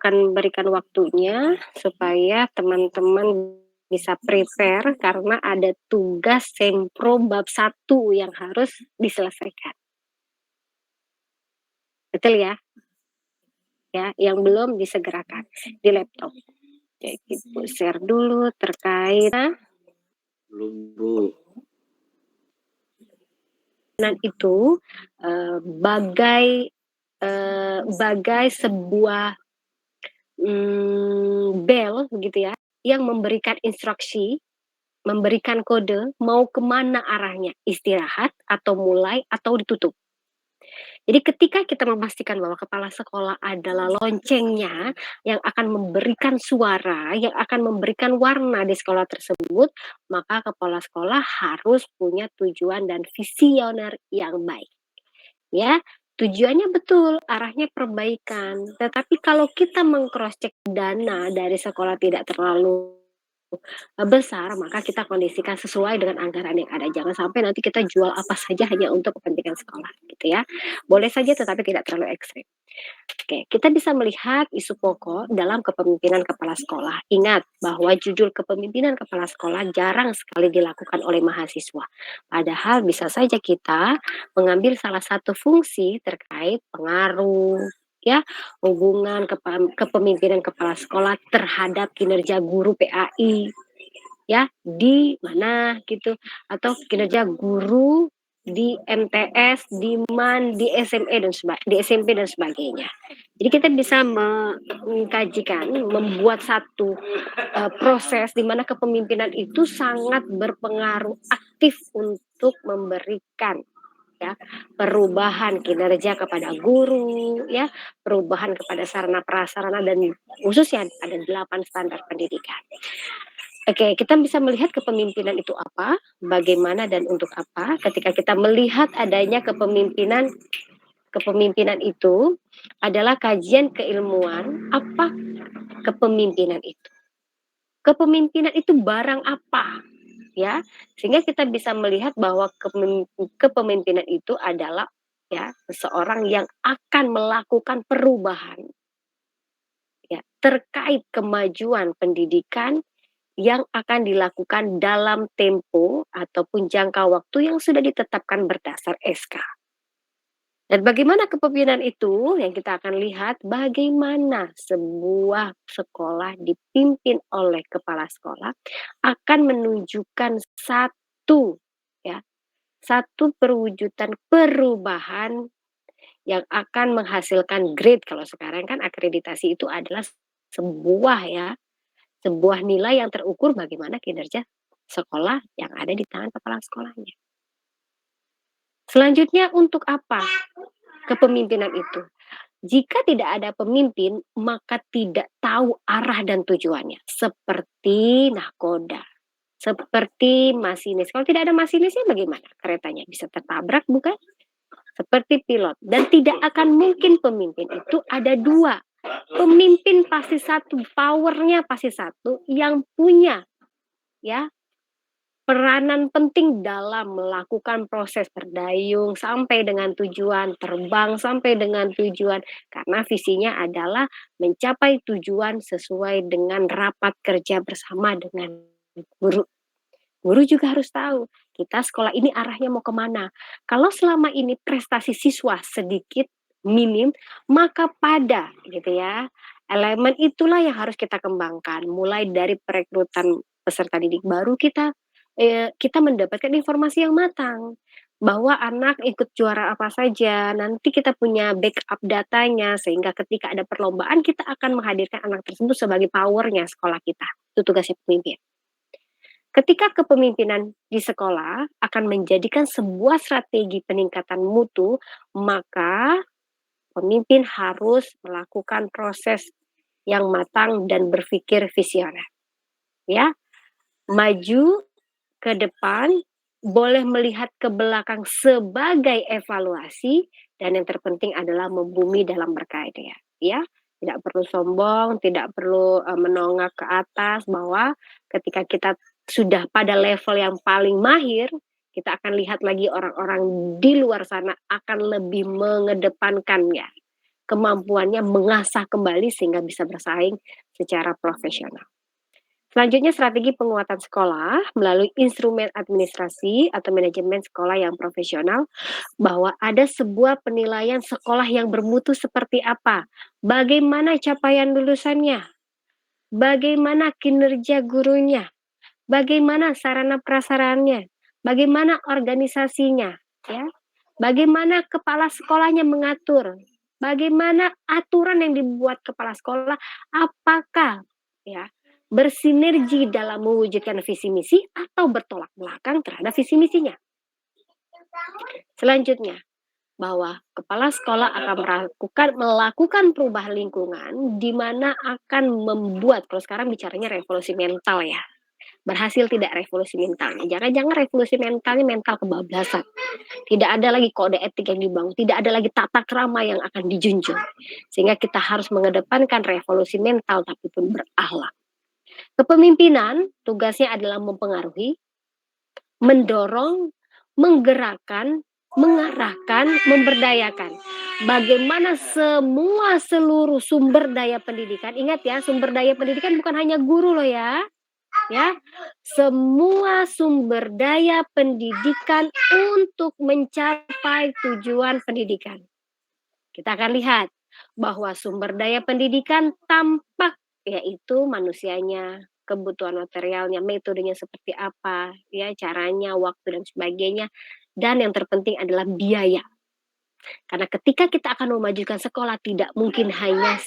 akan berikan waktunya supaya teman-teman bisa prepare karena ada tugas sempro bab 1 yang harus diselesaikan. Betul ya? Ya, yang belum disegerakan di laptop. Kayak gitu, share dulu terkait Belum, Bu. itu bagai bagai sebuah bel begitu ya, yang memberikan instruksi, memberikan kode mau kemana arahnya, istirahat atau mulai atau ditutup. Jadi ketika kita memastikan bahwa kepala sekolah adalah loncengnya yang akan memberikan suara, yang akan memberikan warna di sekolah tersebut, maka kepala sekolah harus punya tujuan dan visioner yang baik. Ya, tujuannya betul, arahnya perbaikan. Tetapi kalau kita meng-cross check dana dari sekolah tidak terlalu besar, maka kita kondisikan sesuai dengan anggaran yang ada. Jangan sampai nanti kita jual apa saja hanya untuk kepentingan sekolah, gitu ya. Boleh saja tetapi tidak terlalu ekstrim. Oke, kita bisa melihat isu pokok dalam kepemimpinan kepala sekolah. Ingat bahwa judul kepemimpinan kepala sekolah jarang sekali dilakukan oleh mahasiswa. Padahal bisa saja kita mengambil salah satu fungsi terkait pengaruh, ya, hubungan kepemimpinan kepala sekolah terhadap kinerja guru PAI, ya, di mana gitu, atau kinerja guru di MTS, di MAN, di SMA di SMP dan sebagainya. Jadi kita bisa mengkajikan, membuat satu proses di mana kepemimpinan itu sangat berpengaruh aktif untuk memberikan ya perubahan kinerja kepada guru, ya perubahan kepada sarana prasarana dan khususnya ada 8 standar pendidikan. Oke, kita bisa melihat kepemimpinan itu apa, bagaimana dan untuk apa. Ketika kita melihat adanya kepemimpinan itu adalah kajian keilmuan apa kepemimpinan itu. Kepemimpinan itu barang apa? Ya, sehingga kita bisa melihat bahwa kepemimpinan itu adalah ya seseorang yang akan melakukan perubahan ya terkait kemajuan pendidikan yang akan dilakukan dalam tempo ataupun jangka waktu yang sudah ditetapkan berdasar SK. Dan bagaimana kepemimpinan itu yang kita akan lihat bagaimana sebuah sekolah dipimpin oleh kepala sekolah akan menunjukkan satu ya, satu perwujudan perubahan yang akan menghasilkan grade. Kalau sekarang kan akreditasi itu adalah sebuah ya, sebuah nilai yang terukur bagaimana kinerja sekolah yang ada di tangan kepala sekolahnya. Selanjutnya untuk apa kepemimpinan itu? Jika tidak ada pemimpin, maka tidak tahu arah dan tujuannya. Seperti nahkoda, seperti masinis. Kalau tidak ada masinisnya bagaimana? Keretanya bisa tertabrak bukan? Seperti pilot. Dan tidak akan mungkin pemimpin itu ada dua. Pemimpin pasti satu, powernya pasti satu, yang punya ya peranan penting dalam melakukan proses berdayung sampai dengan tujuan, terbang sampai dengan tujuan, karena visinya adalah mencapai tujuan sesuai dengan rapat kerja bersama dengan guru. Guru juga harus tahu, kita sekolah ini arahnya mau kemana. Kalau selama ini prestasi siswa sedikit, minim, maka pada gitu ya, elemen itulah yang harus kita kembangkan. Mulai dari perekrutan peserta didik baru kita mendapatkan informasi yang matang, bahwa anak ikut juara apa saja, nanti kita punya backup datanya, sehingga ketika ada perlombaan kita akan menghadirkan anak tersebut sebagai power-nya sekolah kita. Itu tugasnya pemimpin. Ketika kepemimpinan di sekolah akan menjadikan sebuah strategi peningkatan mutu, maka pemimpin harus melakukan proses yang matang dan berpikir visioner. Ya, maju ke depan, boleh melihat ke belakang sebagai evaluasi, dan yang terpenting adalah membumi dalam berkarya. Ya, tidak perlu sombong, tidak perlu menongak ke atas, bahwa ketika kita sudah pada level yang paling mahir, kita akan lihat lagi orang-orang di luar sana akan lebih mengedepankannya kemampuannya mengasah kembali sehingga bisa bersaing secara profesional. Selanjutnya strategi penguatan sekolah melalui instrumen administrasi atau manajemen sekolah yang profesional, bahwa ada sebuah penilaian sekolah yang bermutu seperti apa, bagaimana capaian lulusannya, bagaimana kinerja gurunya, bagaimana sarana prasarannya, bagaimana organisasinya, ya, bagaimana kepala sekolahnya mengatur, bagaimana aturan yang dibuat kepala sekolah, apakah ya bersinergi dalam mewujudkan visi misi atau bertolak belakang terhadap visi misinya. Selanjutnya, bahwa kepala sekolah akan melakukan perubahan lingkungan di mana akan membuat, kalau sekarang bicaranya revolusi mental ya. Berhasil tidak revolusi mentalnya. Jangan-jangan revolusi mentalnya mental kebablasan. Tidak ada lagi kode etik yang dibangun, tidak ada lagi tata krama yang akan dijunjung. Sehingga kita harus mengedepankan revolusi mental tapi pun berakhlak. Kepemimpinan tugasnya adalah mempengaruhi, mendorong, menggerakkan, mengarahkan, memberdayakan. Bagaimana semua seluruh sumber daya pendidikan, ingat ya, sumber daya pendidikan bukan hanya guru loh ya, semua sumber daya pendidikan untuk mencapai tujuan pendidikan. Kita akan lihat bahwa sumber daya pendidikan tampak yaitu manusianya, kebutuhan materialnya, metodenya seperti apa, ya, caranya, waktu dan sebagainya, dan yang terpenting adalah biaya. Karena ketika kita akan memajukan sekolah tidak mungkin hanya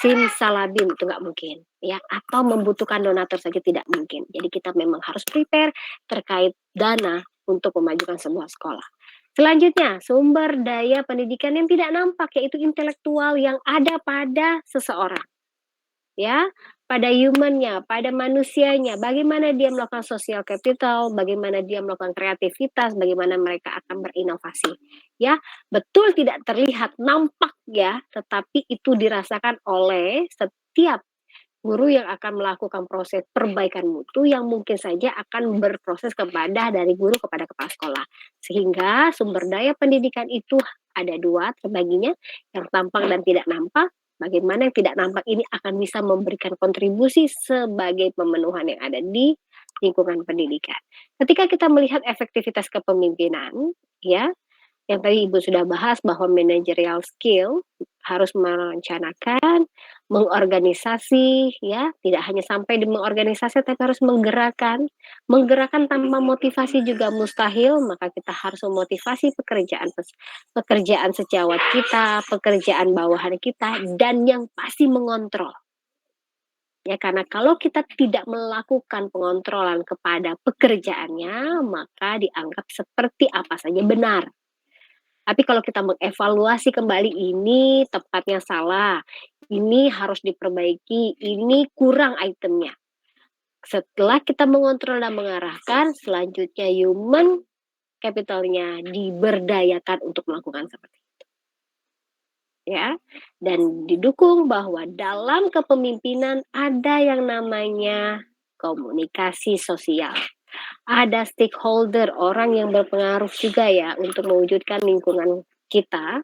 simsalabim, itu nggak mungkin, ya, atau membutuhkan donatur saja tidak mungkin. Jadi kita memang harus prepare terkait dana untuk memajukan sebuah sekolah. Selanjutnya, sumber daya pendidikan yang tidak nampak yaitu intelektual yang ada pada seseorang. Ya, pada human-nya, pada manusianya, bagaimana dia melakukan social capital, bagaimana dia melakukan kreativitas, bagaimana mereka akan berinovasi. Ya, betul tidak terlihat nampak ya, tetapi itu dirasakan oleh setiap guru yang akan melakukan proses perbaikan mutu yang mungkin saja akan berproses kepada dari guru kepada kepala sekolah. Sehingga sumber daya pendidikan itu ada dua terbaginya, yang tampak dan tidak nampak. Bagaimana yang tidak nampak ini akan bisa memberikan kontribusi sebagai pemenuhan yang ada di lingkungan pendidikan. Ketika kita melihat efektivitas kepemimpinan, ya, yang tadi Ibu sudah bahas bahwa managerial skill harus merencanakan, mengorganisasi, ya, tidak hanya sampai di mengorganisasi tapi harus menggerakkan. Menggerakkan tanpa motivasi juga mustahil, maka kita harus memotivasi pekerjaan sejawat kita, pekerjaan bawahan kita, dan yang pasti mengontrol. Ya, karena kalau kita tidak melakukan pengontrolan kepada pekerjaannya, maka dianggap seperti apa saja benar. Tapi kalau kita mengevaluasi kembali ini tepatnya salah, ini harus diperbaiki, ini kurang itemnya. Setelah kita mengontrol dan mengarahkan, selanjutnya human capital-nya diberdayakan untuk melakukan seperti itu. Ya, dan didukung bahwa dalam kepemimpinan ada yang namanya komunikasi sosial. Ada stakeholder, orang yang berpengaruh juga ya untuk mewujudkan lingkungan kita,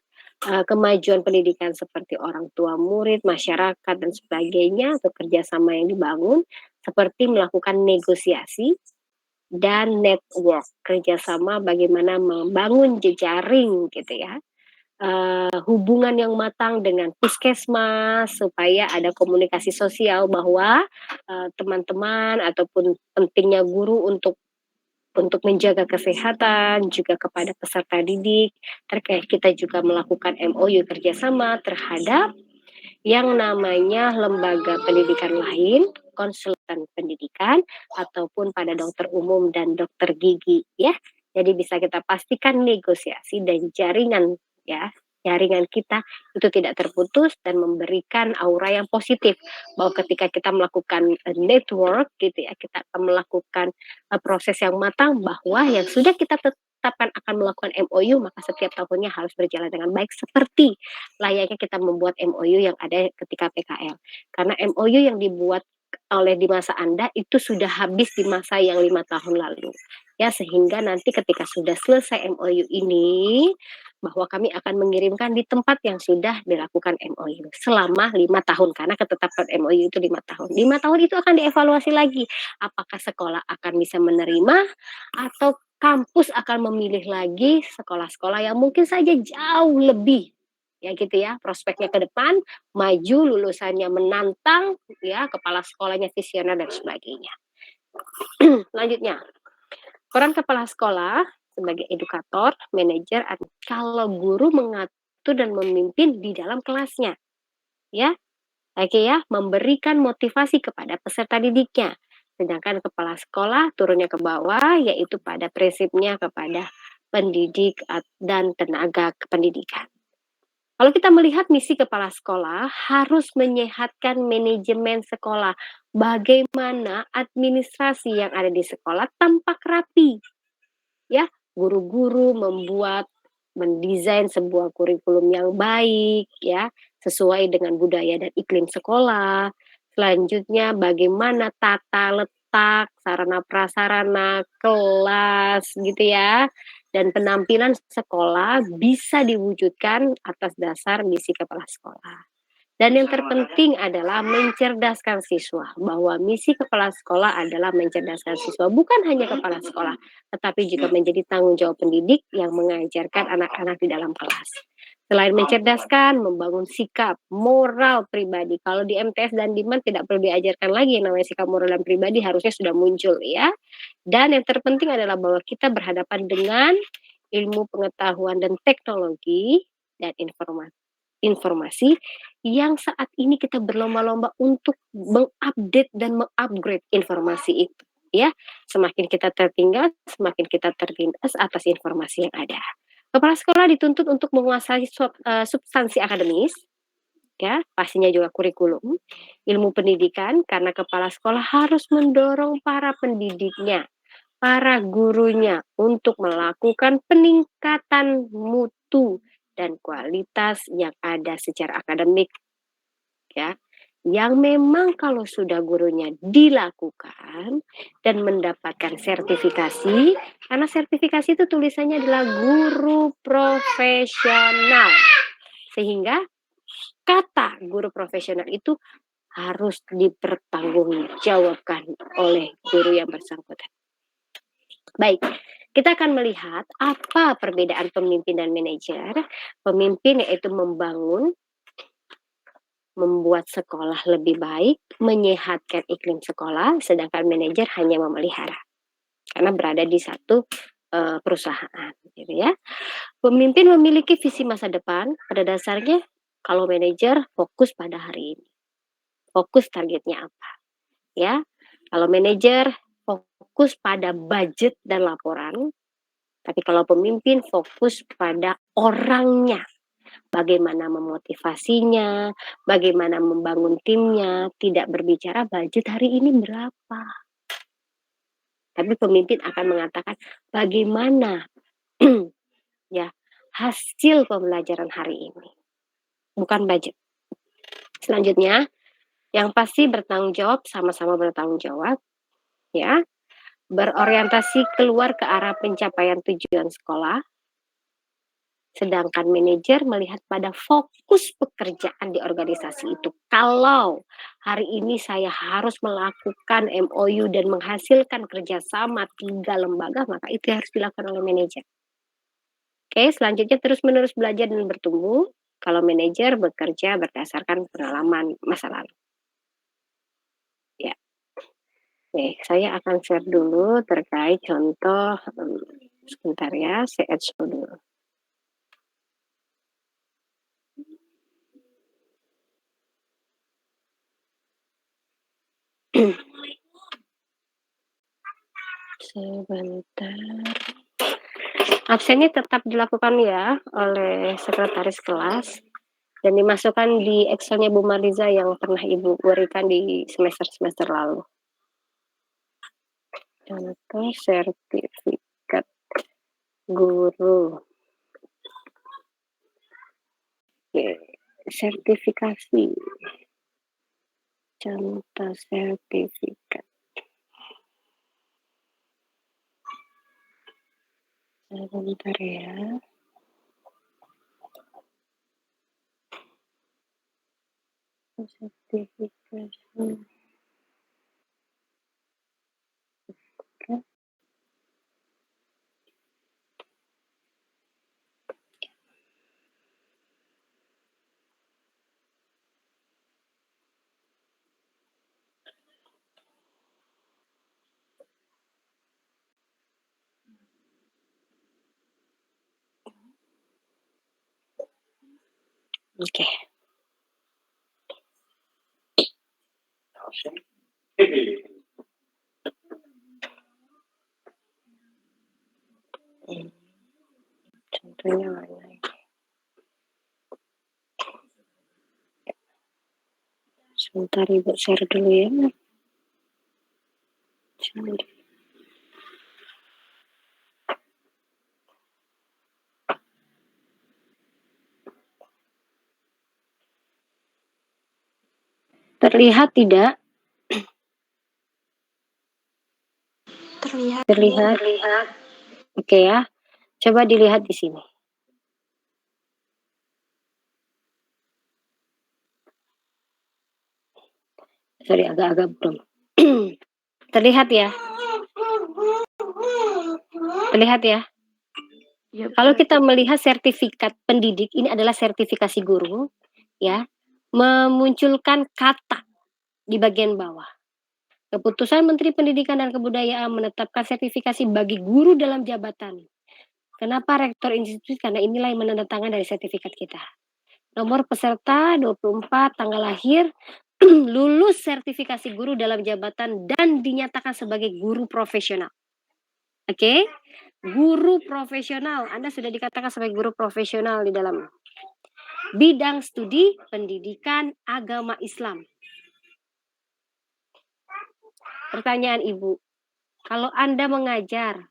kemajuan pendidikan seperti orang tua murid, masyarakat dan sebagainya atau kerjasama yang dibangun seperti melakukan negosiasi dan network, kerjasama bagaimana membangun jejaring gitu ya, hubungan yang matang dengan puskesmas supaya ada komunikasi sosial bahwa, teman-teman ataupun pentingnya guru untuk menjaga kesehatan juga kepada peserta didik, terkait kita juga melakukan MOU kerjasama terhadap yang namanya lembaga pendidikan lain, konsultan pendidikan, ataupun pada dokter umum dan dokter gigi ya. Jadi bisa kita pastikan negosiasi dan jaringan ya, jaringan kita itu tidak terputus dan memberikan aura yang positif bahwa ketika kita melakukan network gitu ya, kita akan melakukan proses yang matang bahwa yang sudah kita tetapkan akan melakukan MOU maka setiap tahunnya harus berjalan dengan baik seperti layaknya kita membuat MOU yang ada ketika PKL. Karena MOU yang dibuat oleh di masa Anda itu sudah habis di masa yang 5 tahun lalu. Ya, sehingga nanti ketika sudah selesai MOU ini, bahwa kami akan mengirimkan di tempat yang sudah dilakukan MOU selama 5 tahun, karena ketetapan MOU itu 5 tahun. 5 tahun itu akan dievaluasi lagi, apakah sekolah akan bisa menerima atau kampus akan memilih lagi sekolah-sekolah yang mungkin saja jauh lebih, ya gitu ya, prospeknya ke depan, maju, lulusannya menantang, ya, kepala sekolahnya visioner dan sebagainya. Selanjutnya, peran kepala sekolah sebagai edukator, manajer, kalau guru mengatur dan memimpin di dalam kelasnya, ya, oke ya, memberikan motivasi kepada peserta didiknya. Sedangkan kepala sekolah turunnya ke bawah, yaitu pada prinsipnya kepada pendidik dan tenaga kependidikan. Kalau kita melihat misi kepala sekolah harus menyehatkan manajemen sekolah. Bagaimana administrasi yang ada di sekolah tampak rapi, ya, guru-guru mendesain sebuah kurikulum yang baik, ya, sesuai dengan budaya dan iklim sekolah. Selanjutnya bagaimana tata letak sarana prasarana kelas gitu ya, dan penampilan sekolah bisa diwujudkan atas dasar misi kepala sekolah. Dan yang terpenting adalah mencerdaskan siswa, bahwa misi kepala sekolah adalah mencerdaskan siswa, bukan hanya kepala sekolah, tetapi juga menjadi tanggung jawab pendidik yang mengajarkan anak-anak di dalam kelas. Selain mencerdaskan, membangun sikap moral pribadi. Kalau di MTS dan Diman tidak perlu diajarkan lagi yang namanya sikap moral dan pribadi, harusnya sudah muncul ya. Dan yang terpenting adalah bahwa kita berhadapan dengan ilmu pengetahuan dan teknologi dan informasi yang saat ini kita berlomba-lomba untuk mengupdate dan mengupgrade informasi itu, ya. Semakin kita tertinggal, semakin kita tertindas atas informasi yang ada. Kepala sekolah dituntut untuk menguasai substansi akademis, ya, pastinya juga kurikulum, ilmu pendidikan, karena kepala sekolah harus mendorong para pendidiknya, para gurunya untuk melakukan peningkatan mutu dan kualitas yang ada secara akademik, ya, yang memang kalau sudah gurunya dilakukan dan mendapatkan sertifikasi, karena sertifikasi itu tulisannya adalah guru profesional, sehingga kata guru profesional itu harus dipertanggungjawabkan oleh guru yang bersangkutan. Baik, kita akan melihat apa perbedaan pemimpin dan manajer. Pemimpin yaitu membuat sekolah lebih baik, menyehatkan iklim sekolah, sedangkan manajer hanya memelihara, karena berada di satu perusahaan, gitu ya. Pemimpin memiliki visi masa depan, pada dasarnya kalau manajer fokus pada hari ini, fokus targetnya apa, ya. Kalau manajer fokus pada budget dan laporan, tapi kalau pemimpin fokus pada orangnya, bagaimana memotivasinya, bagaimana membangun timnya, tidak berbicara budget hari ini berapa. Tapi pemimpin akan mengatakan bagaimana ya hasil pembelajaran hari ini, bukan budget. Selanjutnya, yang pasti bertanggung jawab, sama-sama bertanggung jawab, ya, berorientasi keluar ke arah pencapaian tujuan sekolah. Sedangkan manajer melihat pada fokus pekerjaan di organisasi itu. Kalau hari ini saya harus melakukan MOU dan menghasilkan kerjasama 3 lembaga, maka itu harus dilakukan oleh manajer. Oke, selanjutnya terus-menerus belajar dan bertumbuh. Kalau manajer bekerja berdasarkan pengalaman masa lalu. Ya, oke, saya akan share dulu terkait contoh, sebentar ya, saya add show dulu. Sebentar. Absennya tetap dilakukan ya oleh sekretaris kelas dan dimasukkan di Excelnya Bu Marliza yang pernah Ibu berikan di semester-semester lalu. Contoh sertifikat guru. Oke, sertifikasi. Contoh sertifikat. Sebentar ya. sertifikasi. Oke. Contohnya mana ini? Sebentar Ibu share dulu ya. Terlihat tidak? Terlihat. Terlihat. Oke ya. Coba dilihat di sini. Sorry, agak-agak belum. Terlihat ya? Terlihat ya? Ya, Kalau kita melihat sertifikat pendidik, ini adalah sertifikasi guru, ya, memunculkan kata di bagian bawah. Keputusan Menteri Pendidikan dan Kebudayaan menetapkan sertifikasi bagi guru dalam jabatan. Kenapa rektor institusi? Karena inilah yang menandatangani dari sertifikat kita. Nomor peserta 24, tanggal lahir, lulus sertifikasi guru dalam jabatan dan dinyatakan sebagai guru profesional. Oke? Guru profesional, Anda sudah dikatakan sebagai guru profesional di dalam bidang studi pendidikan agama Islam. Pertanyaan Ibu, kalau Anda mengajar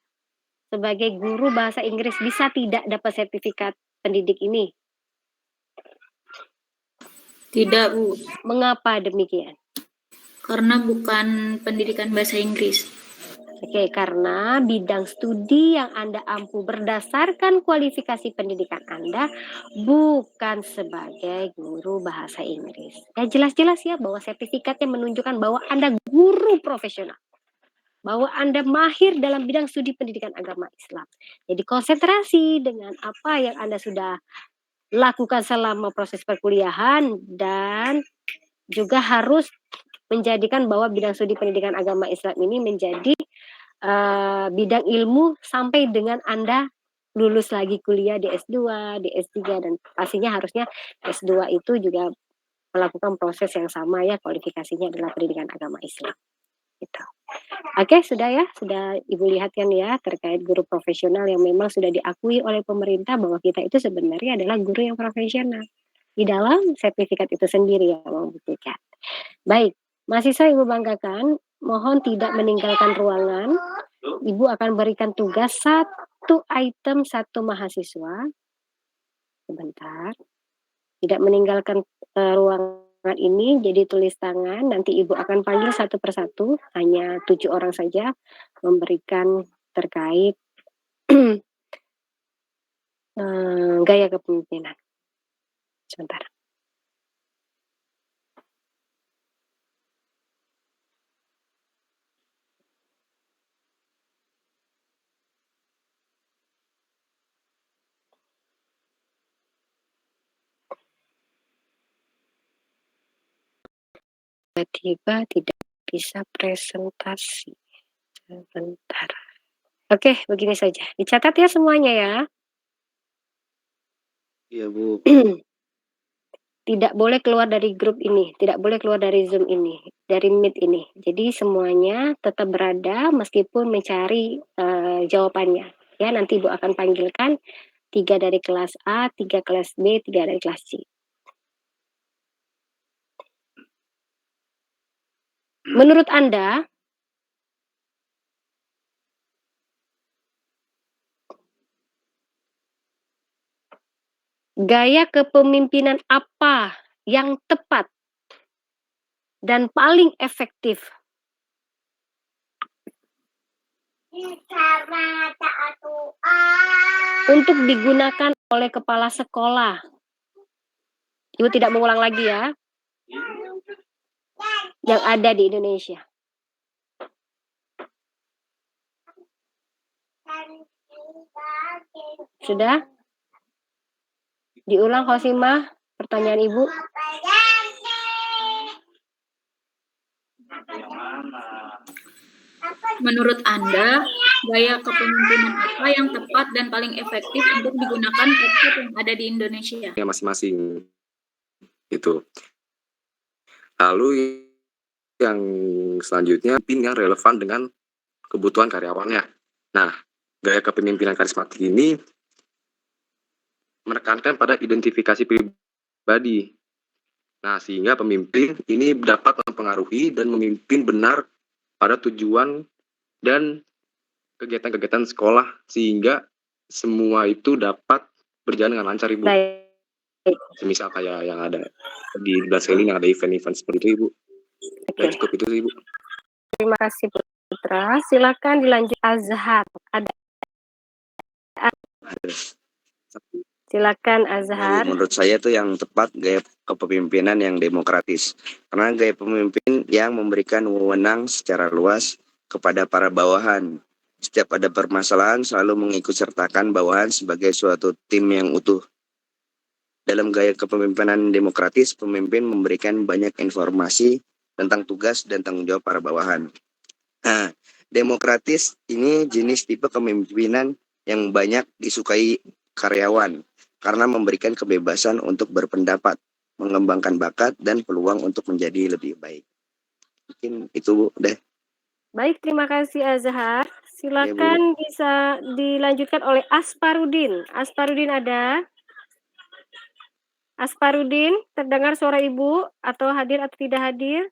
sebagai guru bahasa Inggris, bisa tidak dapat sertifikat pendidik ini? Tidak, Bu. Mengapa demikian? Karena bukan pendidikan bahasa Inggris. Oke, karena bidang studi yang Anda ampu berdasarkan kualifikasi pendidikan Anda bukan sebagai guru bahasa Inggris. Ya jelas-jelas ya bahwa sertifikatnya menunjukkan bahwa Anda guru profesional. Bahwa Anda mahir dalam bidang studi pendidikan agama Islam. Jadi konsentrasi dengan apa yang Anda sudah lakukan selama proses perkuliahan dan juga harus menjadikan bahwa bidang studi pendidikan agama Islam ini menjadi bidang ilmu sampai dengan Anda lulus lagi kuliah di S2, di S3 dan pastinya harusnya S2 itu juga melakukan proses yang sama ya, kualifikasinya adalah pendidikan agama Islam. Gitu. Oke, sudah ya, sudah Ibu lihat kan ya terkait guru profesional yang memang sudah diakui oleh pemerintah bahwa kita itu sebenarnya adalah guru yang profesional. Di dalam sertifikat itu sendiri yang membuktikan. Baik, mahasiswa Ibu banggakan, mohon tidak meninggalkan ruangan. Ibu akan berikan tugas satu item satu mahasiswa. Sebentar. Tidak meninggalkan ruangan ini, jadi tulis tangan. Nanti Ibu akan panggil satu persatu, hanya 7 orang saja memberikan terkait gaya kepemimpinan. Sebentar. Tiba-tiba tidak bisa presentasi. Sebentar. Oke, begini saja. Dicatat ya semuanya ya. Iya, Bu. Tidak boleh keluar dari grup ini, tidak boleh keluar dari Zoom ini, dari Meet ini. Jadi semuanya tetap berada meskipun mencari jawabannya. Ya, nanti Ibu akan panggilkan 3 dari kelas A, 3 kelas B, 3 dari kelas C. Menurut Anda, gaya kepemimpinan apa yang tepat dan paling efektif untuk digunakan oleh kepala sekolah? Ibu tidak mengulang lagi ya. yang ada di Indonesia? Sudah? Diulang Khosimah pertanyaan Ibu. Menurut Anda, gaya kepemimpinan apa yang tepat dan paling efektif untuk digunakan topik yang ada di Indonesia? Ya, masing-masing itu. Lalu yang selanjutnya yang relevan dengan kebutuhan karyawannya. Nah, gaya kepemimpinan karismatik ini menekankan pada identifikasi pribadi. Nah, sehingga pemimpin ini dapat mempengaruhi dan memimpin benar pada tujuan dan kegiatan-kegiatan sekolah, sehingga semua itu dapat berjalan dengan lancar, Ibu. Baik. Misal kayak yang ada di Blaseli yang ada event-event seperti itu, Ibu. Oke. Cukup itu, Ibu. Terima kasih Putra. Silakan dilanjut Azhar. Silakan Azhar. Menurut saya tuh yang tepat gaya kepemimpinan yang demokratis. Karena gaya pemimpin yang memberikan wewenang secara luas kepada para bawahan. Setiap ada permasalahan selalu mengikut sertakan bawahan sebagai suatu tim yang utuh. Dalam gaya kepemimpinan demokratis, pemimpin memberikan banyak informasi tentang tugas dan tanggung jawab para bawahan. Nah, demokratis ini jenis tipe kepemimpinan yang banyak disukai karyawan karena memberikan kebebasan untuk berpendapat, mengembangkan bakat, dan peluang untuk menjadi lebih baik. Mungkin itu deh. Baik, terima kasih Azhar. Silakan bisa dilanjutkan oleh Asparudin. Asparudin ada? Asparudin, terdengar suara Ibu atau hadir atau tidak hadir?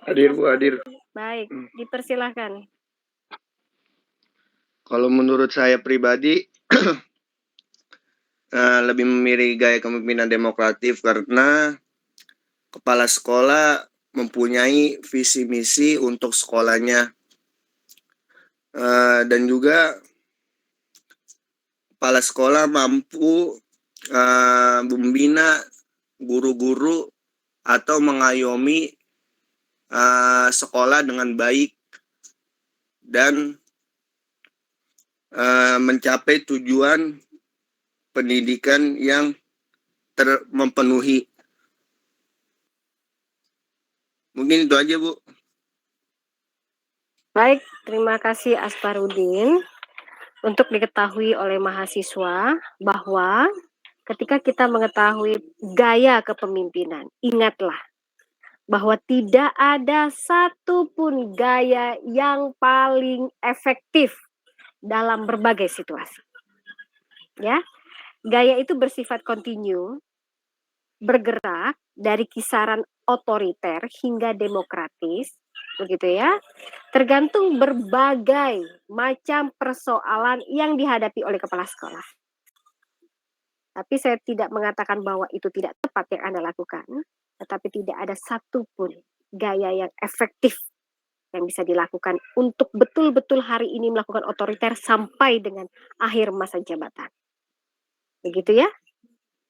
Hadir, Bu, hadir. Baik, dipersilahkan. Kalau menurut saya pribadi, lebih memilih gaya kepemimpinan demokratif karena kepala sekolah mempunyai visi misi untuk sekolahnya. Dan juga kepala sekolah mampu membina guru-guru atau mengayomi sekolah dengan baik dan mencapai tujuan pendidikan yang memenuhi. Mungkin itu aja, Bu. Baik, terima kasih Asparudin. Untuk diketahui oleh mahasiswa bahwa ketika kita mengetahui gaya kepemimpinan, ingatlah bahwa tidak ada satupun gaya yang paling efektif dalam berbagai situasi. Ya, gaya itu bersifat kontinu, bergerak dari kisaran otoriter hingga demokratis, begitu ya, tergantung berbagai macam persoalan yang dihadapi oleh kepala sekolah. Tapi saya tidak mengatakan bahwa itu tidak tepat yang Anda lakukan, tetapi tidak ada satupun gaya yang efektif yang bisa dilakukan untuk betul-betul hari ini melakukan otoriter sampai dengan akhir masa jabatan. Begitu ya?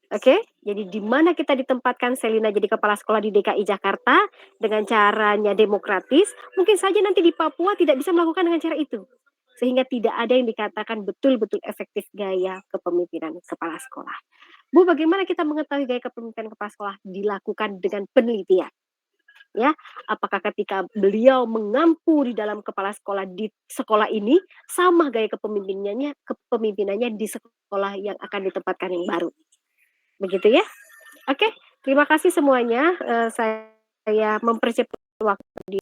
Oke, jadi di mana kita ditempatkan Selina jadi kepala sekolah di DKI Jakarta dengan caranya demokratis, mungkin saja nanti di Papua tidak bisa melakukan dengan cara itu. Sehingga tidak ada yang dikatakan betul-betul efektif gaya kepemimpinan kepala sekolah. Bu, bagaimana kita mengetahui gaya kepemimpinan kepala sekolah? Dilakukan dengan penelitian. Ya, apakah ketika beliau mengampu di dalam kepala sekolah di sekolah ini sama gaya kepemimpinannya di sekolah yang akan ditempatkan yang baru. Begitu ya? Oke, terima kasih semuanya. Saya mempercepat waktu di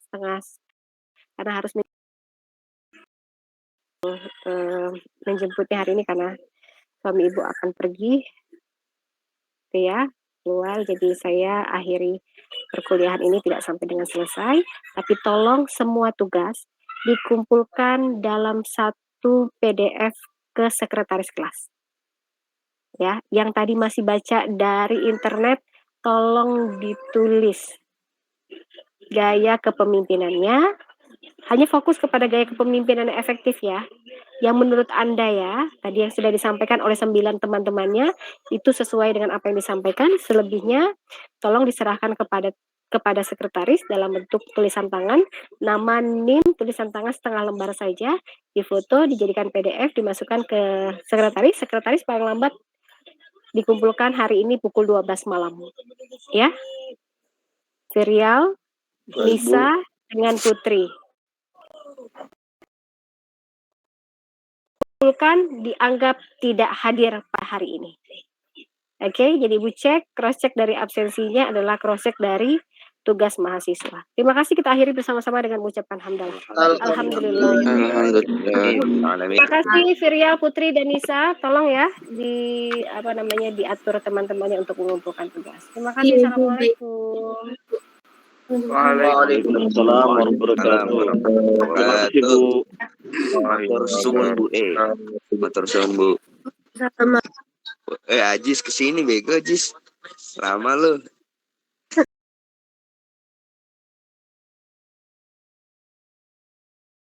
setengah karena harus menjemputnya hari ini karena suami ibu akan pergi, gitu ya, keluar. Jadi saya akhiri perkuliahan ini tidak sampai dengan selesai. Tapi tolong semua tugas dikumpulkan dalam satu PDF ke sekretaris kelas. Ya, yang tadi masih baca dari internet, tolong ditulis gaya kepemimpinannya. Hanya fokus kepada gaya kepemimpinan yang efektif ya. yang menurut Anda ya, tadi yang sudah disampaikan oleh 9 teman-temannya, itu sesuai dengan apa yang disampaikan. Selebihnya, tolong diserahkan kepada sekretaris dalam bentuk tulisan tangan, nama, NIM, tulisan tangan setengah lembar saja, difoto, dijadikan PDF, dimasukkan ke sekretaris paling lambat dikumpulkan hari ini pukul 12 malam. Ya. Serial, Nisa, dengan Putri. Kumpulkan dianggap tidak hadir pada hari ini. Oke, jadi Ibu cek, cross check dari absensinya adalah cross check dari tugas mahasiswa. Terima kasih, kita akhiri bersama-sama dengan mengucapkan hamdalah. Alhamdulillah. Terima kasih Virial, Putri, dan Nisa. Tolong ya diatur teman-temannya untuk mengumpulkan tugas. Terima kasih. Assalamualaikum. Waalaikumsalam warahmatullahi wabarakatuh. Matur suwun Bu. Matur suwun Bu. Ajis kesini bego Ajis. Lama lu.